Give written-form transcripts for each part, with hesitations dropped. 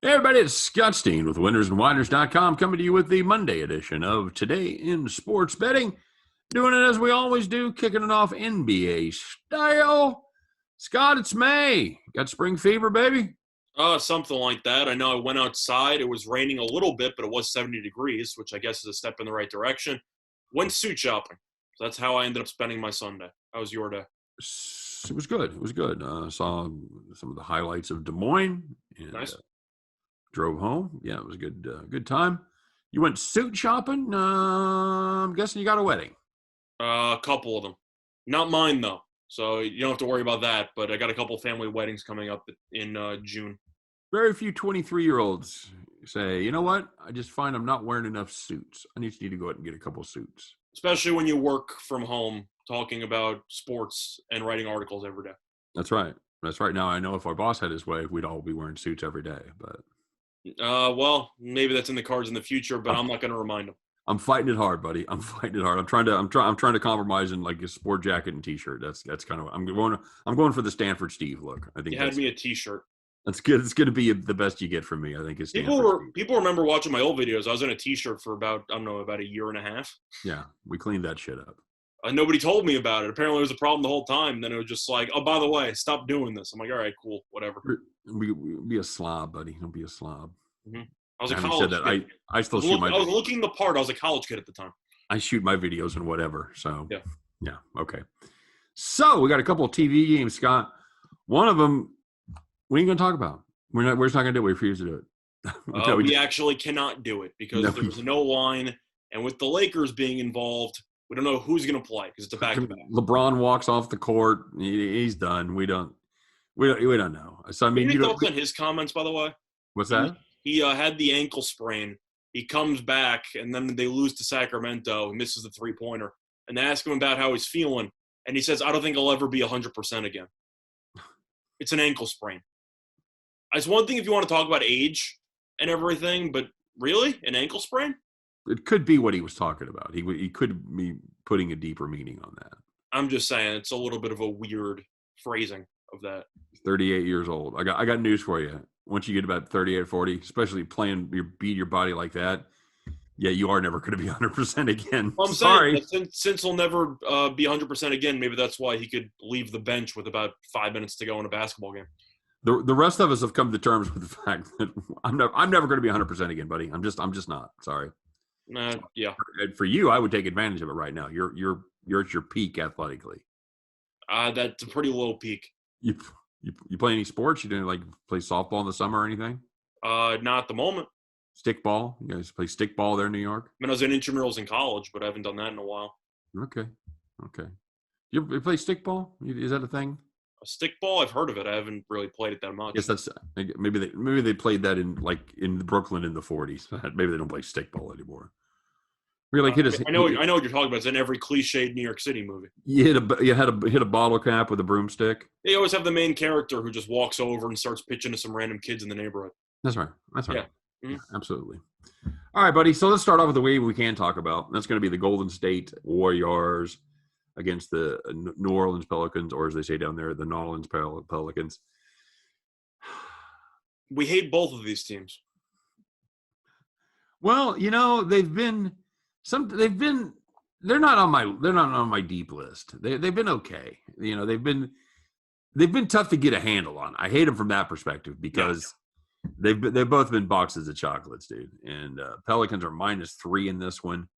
Hey everybody, it's Scott Steen with winnersandwhiners.com coming to you with the Monday edition of Today in Sports Betting. Doing it as we always do, kicking it off NBA style. Scott, it's May. Got spring fever, baby? Something like that. I know I went outside. It was raining a little bit, but it was 70 degrees, which I guess is a step in the right direction. Went suit shopping. So that's how I ended up spending my Sunday. How was your day? It was good. It was good. Saw some of the highlights of Des Moines and Nice. drove home. Yeah, it was a good time. You went suit shopping? I'm guessing you got a wedding. A couple of them. Not mine, though. So you don't have to worry about that. But I got a couple family weddings coming up in June. Very few 23-year-olds say, you know what? I just find I'm not wearing enough suits. I need to go out and get a couple suits. Especially when you work from home talking about sports and writing articles every day. That's right. That's right. Now, I know if our boss had his way, we'd all be wearing suits every day. But Well, maybe that's in the cards in the future, but I'm not going to remind him. I'm fighting it hard, buddy. I'm fighting it hard. I'm trying to compromise in like a sport jacket and t-shirt. That's kind of I'm going for the Stanford Steve look. I think You had me a T-shirt. that's good. It's going to be the best you get from me. I think is People remember watching my old videos. I was in a T-shirt for about a year and a half. Yeah, we cleaned that shit up. Nobody told me about it. Apparently, it was a problem the whole time. Then it was just like, oh, by the way, stop doing this. I'm like, all right, cool, whatever. Be a slob, buddy. Don't be a slob. Mm-hmm. I was a Having college said that, kid. I still shoot my. I was looking the part. I was a college kid at the time. I shoot my videos and whatever. So yeah, okay. So we got a couple of TV games, Scott. One of them we ain't gonna talk about. We're just not gonna do it. We refuse to do it. We actually cannot do it because there's no line, and with the Lakers being involved, we don't know who's gonna play because it's a back-to-back. LeBron walks off the court. He's done. We don't know. So I mean, you don't. His comments, by the way. What's that? He had the ankle sprain. He comes back, and then they lose to Sacramento. He misses the three-pointer. And they ask him about how he's feeling, and he says, I don't think I'll ever be 100% again. It's an ankle sprain. It's one thing if you want to talk about age and everything, but really? An ankle sprain? It could be what he was talking about. He could be putting a deeper meaning on that. I'm just saying it's a little bit of a weird phrasing of that. 38 years old. I got news for you. Once you get about 38 or 40, especially beat your body like that, yeah, you are never going to be 100% again. Well, I'm sorry. Since he'll never be 100% again, maybe that's why he could leave the bench with about 5 minutes to go in a basketball game. The rest of us have come to terms with the fact that I'm never going to be 100% again, buddy. I'm just not. Sorry. Yeah. For you, I would take advantage of it right now. You're at your peak athletically. That's a pretty low peak. You play any sports? You didn't like play softball in the summer or anything? Not at the moment. Stickball? You guys play stickball there in New York? I mean, I was in intramurals in college, but I haven't done that in a while. Okay. You play stickball? Is that a thing? A stickball? I've heard of it. I haven't really played it that much. Yes, that's maybe they played that in Brooklyn in the 40s. Maybe they don't play stickball anymore. I know what you're talking about. It's in every cliched New York City movie. You hit a bottle cap with a broomstick. They always have the main character who just walks over and starts pitching to some random kids in the neighborhood. That's right. Yeah. Mm-hmm. Yeah, absolutely. All right, buddy. So let's start off with the way we can talk about. That's going to be the Golden State Warriors against the New Orleans Pelicans, or as they say down there, the New Orleans Pelicans. We hate both of these teams. Well, they're not on my deep list. They've been okay. They've been tough to get a handle on. I hate them from that perspective because they've both been boxes of chocolates, dude. And Pelicans are -3 in this one.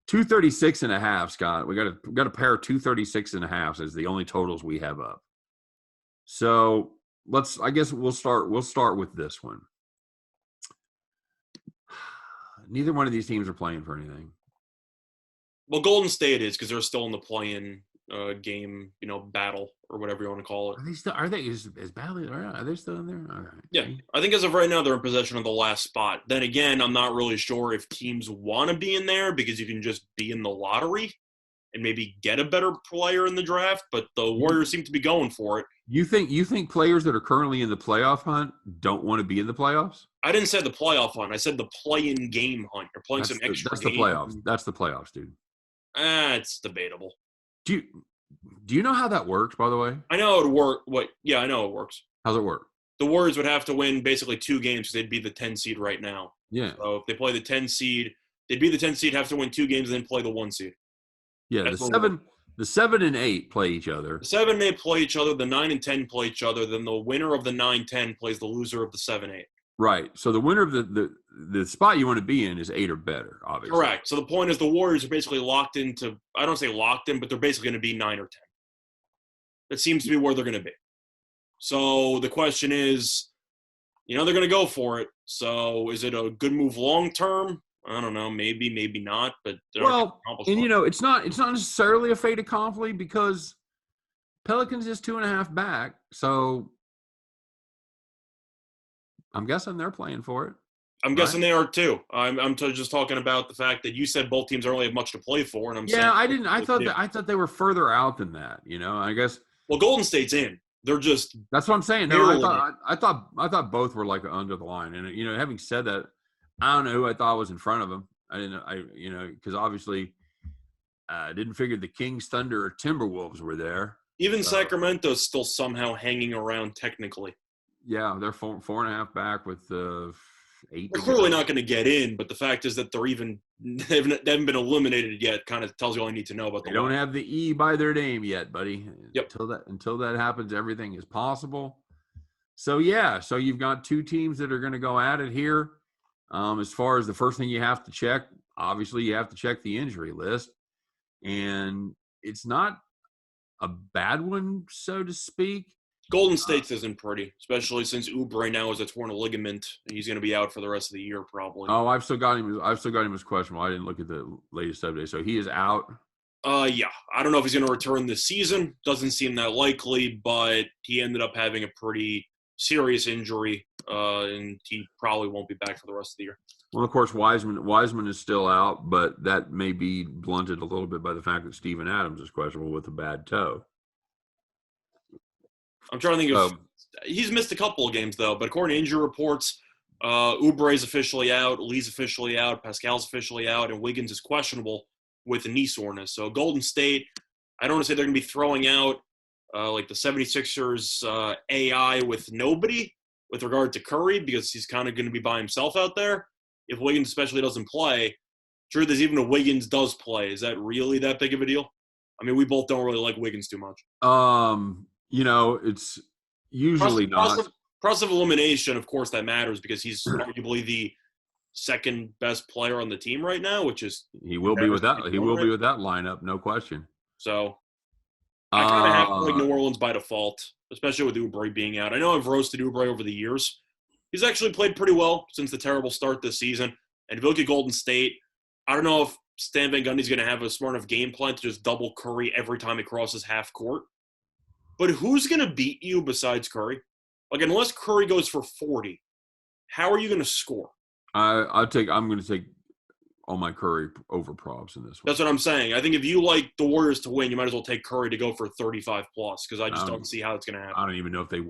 236.5, Scott. We got a pair of 236.5 as the only totals we have up. So I guess we'll start with this one. Neither one of these teams are playing for anything. Well, Golden State is because they're still in the play-in game, battle or whatever you want to call it. Are they still? Are they Are they still in there? Okay. Yeah, I think as of right now they're in possession of the last spot. Then again, I'm not really sure if teams want to be in there because you can just be in the lottery and maybe get a better player in the draft. But the Warriors seem to be going for it. You think players that are currently in the playoff hunt don't want to be in the playoffs? I didn't say the playoff hunt. I said the play-in game hunt. You're playing some extra. That's the playoffs. That's the playoffs, dude. It's debatable. Do you know how that works? By the way, I know it works. Yeah, I know it works. How's it work? the Warriors would have to win basically 2 games because they'd be the 10 seed right now. Yeah. So if they play the 10 seed, they'd be the 10 seed, have to win 2 games, and then play the 1 seed. Yeah. That's The 7 and 8 play each other. The 7 and 8 play each other. The 9 and 10 play each other. Then the winner of the 9-10 plays the loser of the 7-8. Right. So the winner of the spot you want to be in is 8 or better, obviously. Correct. So the point is the Warriors are basically locked into, I don't say locked in, but they're basically going to be 9 or 10. That seems to be where they're going to be. So the question is, they're going to go for it. So is it a good move long term? I don't know. Maybe, maybe not. But it's not necessarily a fait accompli because Pelicans is 2.5 back. So I'm guessing they're playing for it. I'm guessing they are too. I'm just talking about the fact that you said both teams don't really have much to play for, and I'm saying I didn't. I thought they were further out than that. I guess. Well, Golden State's in. They're just. That's what I'm saying. No, I thought both were like under the line, and having said that, I don't know who I thought was in front of them. I didn't. Because obviously, I didn't figure the Kings, Thunder, or Timberwolves were there. Even Sacramento's still somehow hanging around technically. Yeah, they're 4.5 back with 8. They're clearly not going to get in, but the fact is that they haven't been eliminated yet. Kind of tells you all you need to know about them. They don't have the E by their name yet, buddy. Yep. Until that happens, everything is possible. So you've got 2 teams that are going to go at it here. As far as the first thing you have to check, obviously you have to check the injury list, and it's not a bad one, so to speak. Golden State's isn't pretty, especially since Oubre now has a torn ligament. He's going to be out for the rest of the year, probably. Oh, I've still got him as questionable. I didn't look at the latest update, so he is out. Yeah, I don't know if he's going to return this season. Doesn't seem that likely, but he ended up having a pretty serious injury, and he probably won't be back for the rest of the year. Well, of course, Wiseman is still out, but that may be blunted a little bit by the fact that Steven Adams is questionable with a bad toe. I'm trying to think of he's missed a couple of games, though. But according to injury reports, Oubre's officially out, Lee's officially out, Pascal's officially out, and Wiggins is questionable with a knee soreness. So Golden State, I don't want to say they're going to be throwing out like the 76ers AI with nobody with regard to Curry because he's kind of going to be by himself out there. If Wiggins especially doesn't play, truth is even if Wiggins does play, is that really that big of a deal? I mean, we both don't really like Wiggins too much. It's usually not. Process of elimination, of course, that matters because he's arguably the second best player on the team right now, which is he will be with that lineup, no question. So I kind of have to like New Orleans by default, especially with Oubre being out. I know I've roasted Oubre over the years. He's actually played pretty well since the terrible start this season. And if you look at Golden State, I don't know if Stan Van Gundy's going to have a smart enough game plan to just double Curry every time he crosses half court. But who's going to beat you besides Curry? Like, unless Curry goes for 40, how are you going to score? I'm going to take all my Curry over props in this one. That's what I'm saying. I think if you like the Warriors to win, you might as well take Curry to go for 35 plus because I just don't see how it's going to happen. I don't even know if they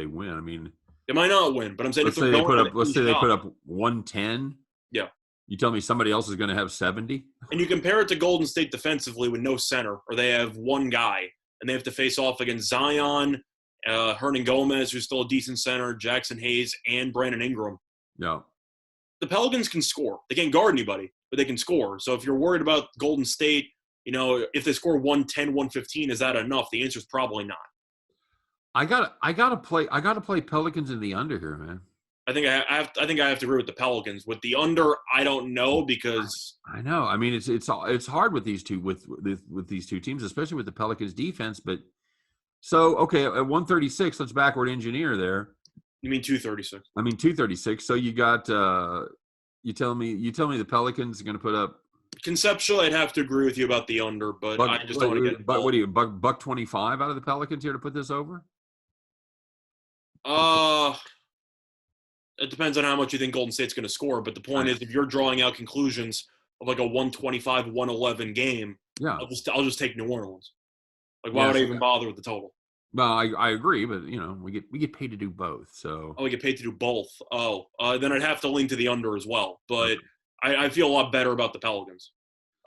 win. I mean, they might not win, but I'm saying let's say they put up 110. Yeah. You tell me somebody else is going to have 70? And you compare it to Golden State defensively with no center, or they have one guy, and they have to face off against Zion, Hernan Gomez, who's still a decent center, Jackson Hayes, and Brandon Ingram. Yeah. The Pelicans can score. They can't guard anybody, but they can score. So if you're worried about Golden State, if they score 110, 115, is that enough? The answer is probably not. I gotta play Pelicans in the under here, man. I think I have to agree with the Pelicans. With the under, I don't know because I know. I mean, it's hard with these two with these two teams, especially with the Pelicans defense. But so okay, at 136, let's backward engineer there. You mean 236? I mean 236. So you got you tell me the Pelicans are going to put up. Conceptually, I'd have to agree with you about the under, but I just don't want to get. But what do you buck 25 out of the Pelicans here to put this over? It depends on how much you think Golden State's going to score. But the point is, if you're drawing out conclusions of like a 125, 111 game, yeah, I'll just take New Orleans. Like, why would I even bother with the total? Well, I agree, but we get paid to do both. So we get paid to do both. Then I'd have to lean to the under as well. But I feel a lot better about the Pelicans.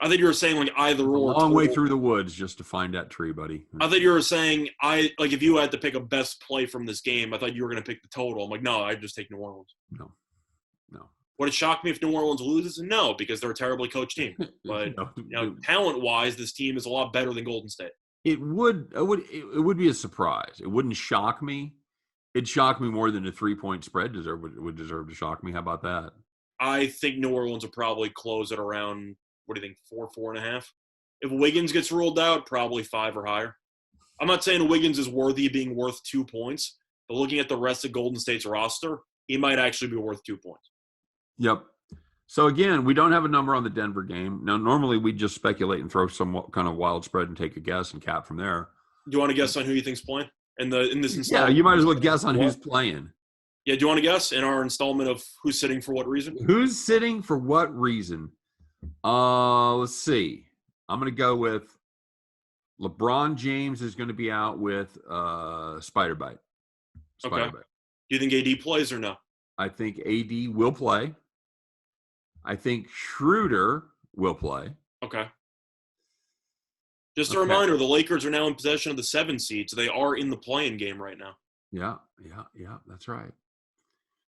I thought you were saying like either A or. long way total. through the woods just to find that tree, buddy. I thought you were saying if you had to pick a best play from this game, I thought you were going to pick the total. I'm like, no, I'd just take New Orleans. No. Would it shock me if New Orleans loses? No, because they're a terribly coached team. But talent-wise, this team is a lot better than Golden State. It would be a surprise. It wouldn't shock me. It'd shock me more than a 3-point spread would deserve to shock me. How about that? I think New Orleans will probably close at around, what do you think, 4.5? If Wiggins gets ruled out, probably 5 or higher. I'm not saying Wiggins is worthy of being worth 2 points, but looking at the rest of Golden State's roster, he might actually be worth 2 points. Yep. So again, we don't have a number on the Denver game. Now, normally we just speculate and throw some kind of wild spread and take a guess and cap from there. Do you want to guess on who you think's playing in this installment? Yeah, you might as well guess on who's playing. Yeah, do you want to guess in our installment of who's sitting for what reason? Who's sitting for what reason? Let's see. I'm going to go with LeBron James is going to be out with spider bite. Okay. Do you think AD plays or no? I think AD will play. I think Schroeder will play. Okay. Just a reminder, the Lakers are now in possession of the 7 seed, so they are in the play-in game right now. Yeah, that's right.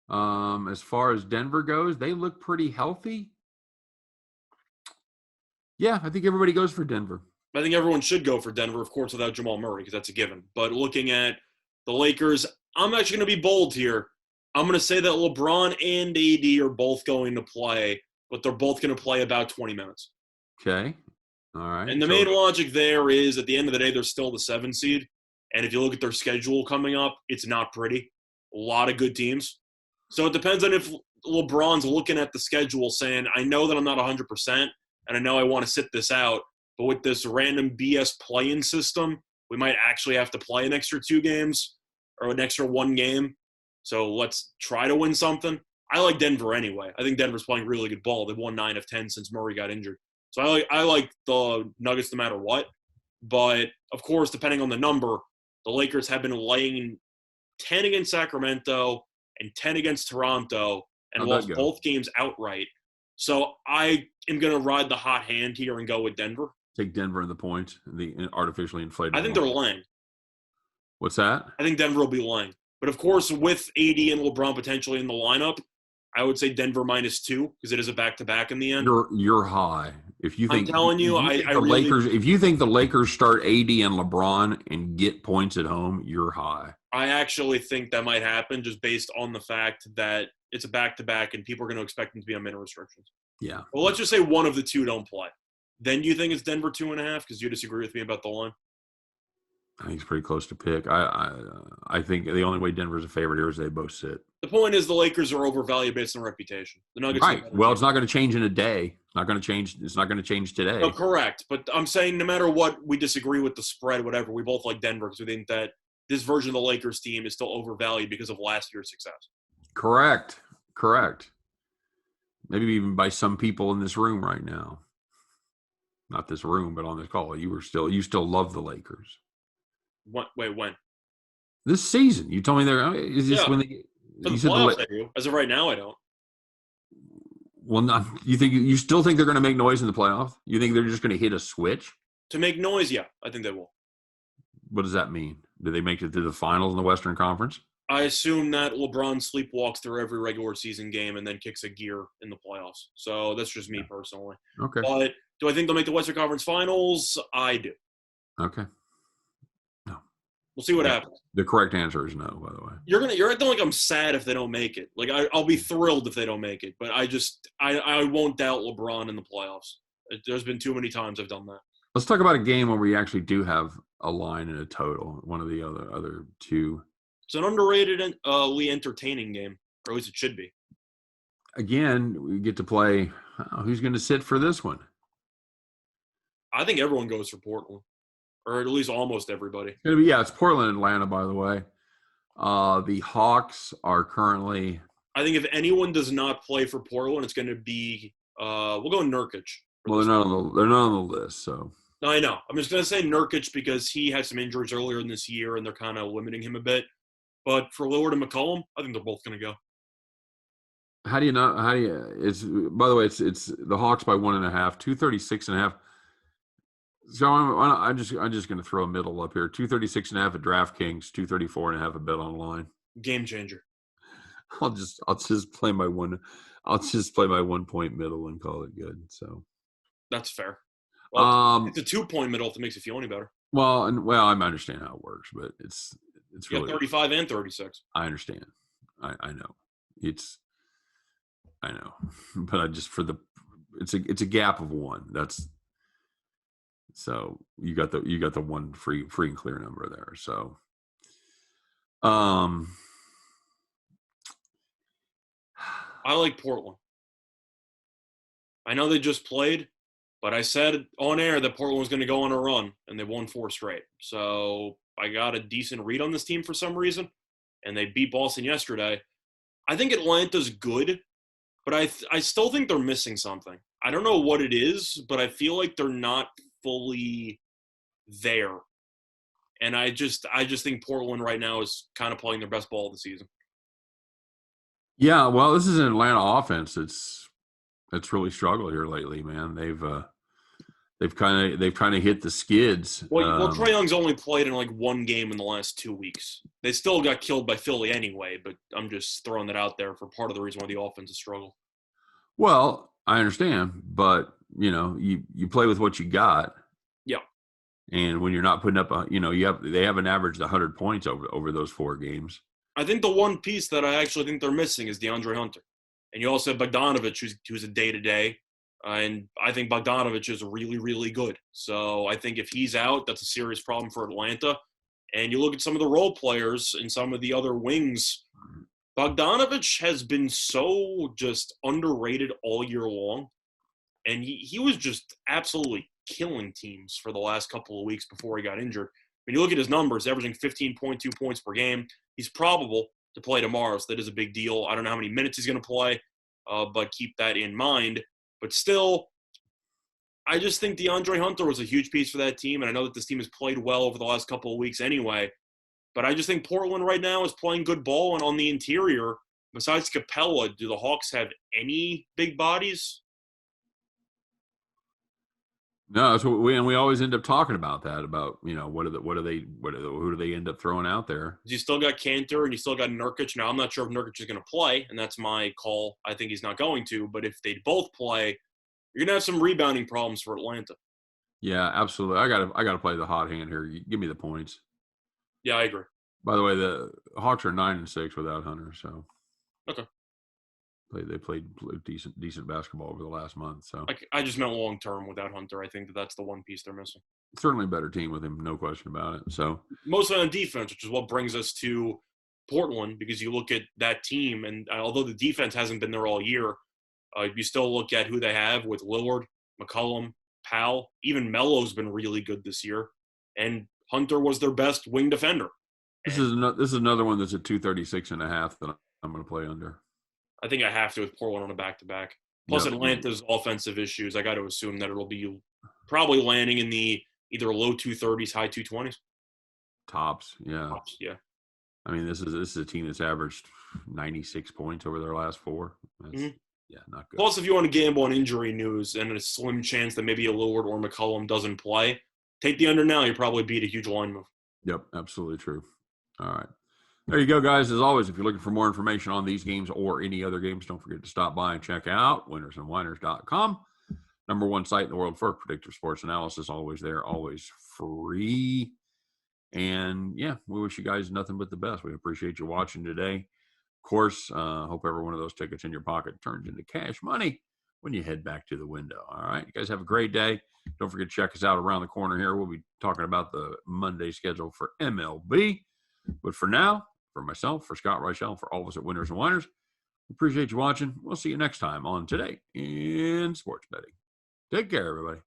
As far as Denver goes, they look pretty healthy. Yeah, I think everybody goes for Denver. I think everyone should go for Denver, of course, without Jamal Murray, because that's a given. But looking at the Lakers, I'm actually going to be bold here. I'm going to say that LeBron and AD are both going to play, but they're both going to play about 20 minutes. Okay. All right. And the main logic there is, at the end of the day, they're still the 7 seed. And if you look at their schedule coming up, it's not pretty. A lot of good teams. So it depends on if LeBron's looking at the schedule saying, I know that I'm not 100%, and I know I want to sit this out, but with this random BS play-in system, we might actually have to play an extra 2 games or an extra 1 game. So let's try to win something. I like Denver anyway. I think Denver's playing really good ball. They've won 9 of 10 since Murray got injured. So I like the Nuggets no matter what. But, of course, depending on the number, the Lakers have been laying 10 against Sacramento and 10 against Toronto and lost both games outright. So I am going to ride the hot hand here and go with Denver. Take Denver in the points, the artificially inflated. I think they're laying. What's that? I think Denver will be laying. But, of course, with AD and LeBron potentially in the lineup, I would say Denver -2 because it is a back-to-back in the end. You're high. If you think I'm telling you, if you think the Lakers start AD and LeBron and get points at home, you're high. I actually think that might happen just based on the fact that it's a back-to-back and people are going to expect them to be on minute restrictions. Yeah. Well, let's just say one of the 2 don't play. Then do you think it's Denver 2.5 because you disagree with me about the line? I think it's pretty close to pick. I think the only way Denver's a favorite here is they both sit. The point is the Lakers are overvalued based on reputation. The Nuggets, right? Well, it's not going to change in a day. It's not going to change. It's not going to change today. No, correct. But I'm saying no matter what, we disagree with the spread, whatever. We both like Denver because we think that this version of the Lakers team is still overvalued because of last year's success. Correct. Maybe even by some people in this room right now. Not this room, but on this call, you still love the Lakers. When? This season. You told me is this when they for the playoffs, I do. As of right now, I don't. Well, you still think they're going to make noise in the playoffs? You think they're just going to hit a switch? To make noise, yeah. I think they will. What does that mean? Do they make it to the finals in the Western Conference? I assume that LeBron sleepwalks through every regular season game and then kicks a gear in the playoffs. So that's just me personally. Okay. But do I think they'll make the Western Conference Finals? I do. Okay. We'll see what happens. The correct answer is no, by the way. You're acting like I'm sad if they don't make it. Like I'll be thrilled if they don't make it, but I won't doubt LeBron in the playoffs. There's been too many times I've done that. Let's talk about a game where we actually do have a line and a total. One of the other 2. It's an underrated and entertaining game, or at least it should be. Again, we get to play. Who's going to sit for this one? I think everyone goes for Portland. Or at least almost everybody. It's Portland, Atlanta, by the way. The Hawks are currently. I think if anyone does not play for Portland, it's going to be. We'll go Nurkic. Well, they're not on the list, so. No, I know. I'm just going to say Nurkic because he had some injuries earlier in this year, and they're kind of limiting him a bit. But for Lillard and McCollum, I think they're both going to go. How do you not? How do you? It's by the way, it's the Hawks by 1.5, 236.5. So I'm just going to throw a middle up here. 236.5 at DraftKings, 234.5 a bet online. Game changer. I'll just play my one. I'll just play my 1 point middle and call it good. So that's fair. Well, it's a 2 point middle if it makes you feel any better. Well, I understand how it works, but it's you really 35 and 36. I understand. I know. I know, but I just it's a gap of one. That's so you got the one free and clear number there. So, I like Portland. I know they just played, but I said on air that Portland was going to go on a run, and they won 4 straight. So I got a decent read on this team for some reason, and they beat Boston yesterday. I think Atlanta's good, but I still think they're missing something. I don't know what it is, but I feel like they're not fully there. And I just think Portland right now is kind of playing their best ball of the season. Yeah, well, this is an Atlanta offense. It's really struggled here lately, man. They've kind of hit the skids. Well, Trae Young's only played in like 1 game in the last 2 weeks. They still got killed by Philly anyway, but I'm just throwing that out there for part of the reason why the offense has struggled. Well, I understand, but you play with what you got. Yeah. And when you're not putting up they haven't averaged 100 points over those 4 games. I think the one piece that I actually think they're missing is DeAndre Hunter. And you also have Bogdanovich, who's a day-to-day. And I think Bogdanovich is really, really good. So I think if he's out, that's a serious problem for Atlanta. And you look at some of the role players and some of the other wings, Bogdanovich has been so just underrated all year long. And he was just absolutely killing teams for the last couple of weeks before he got injured. When you look at his numbers, averaging 15.2 points per game, he's probable to play tomorrow, so that is a big deal. I don't know how many minutes he's going to play, but keep that in mind. But still, I just think DeAndre Hunter was a huge piece for that team, and I know that this team has played well over the last couple of weeks anyway. But I just think Portland right now is playing good ball, and on the interior, besides Capella, do the Hawks have any big bodies? No, that's what we always end up talking about that, about, who do they end up throwing out there? You still got Kanter and you still got Nurkic. Now, I'm not sure if Nurkic is going to play, and that's my call. I think he's not going to, but if they both play, you're going to have some rebounding problems for Atlanta. Yeah, absolutely. I got to play the hot hand here. Give me the points. Yeah, I agree. By the way, the Hawks are 9-6 without Hunter, so okay. They played decent basketball over the last month. So I just meant long term without Hunter. I think that's the one piece they're missing. Certainly a better team with him, no question about it. So mostly on defense, which is what brings us to Portland, because you look at that team, and although the defense hasn't been there all year, you still look at who they have with Lillard, McCollum, Powell. Even Melo's been really good this year, and Hunter was their best wing defender. This is another one that's at 236.5 that I'm going to play under. I think I have to with Portland on a back-to-back. Plus Atlanta's offensive issues, I got to assume that it'll be probably landing in the either low 230s, high 220s. Tops, yeah. Tops, yeah. I mean, this is a team that's averaged 96 points over their last 4. That's, yeah, not good. Plus, if you want to gamble on injury news and a slim chance that maybe a Lillard or McCollum doesn't play, take the under now. You probably beat a huge line move. Yep, absolutely true. All right. There you go, guys. As always, if you're looking for more information on these games or any other games, don't forget to stop by and check out winnersandwhiners.com. #1 site in the world for predictive sports analysis. Always there, always free. And, yeah, we wish you guys nothing but the best. We appreciate you watching today. Of course, hope every one of those tickets in your pocket turns into cash money when you head back to the window. All right? You guys have a great day. Don't forget to check us out around the corner here. We'll be talking about the Monday schedule for MLB. But for now, for myself, for Scott Reichel, for all of us at Winners and Whiners, we appreciate you watching. We'll see you next time on Today in Sports Betting. Take care, everybody.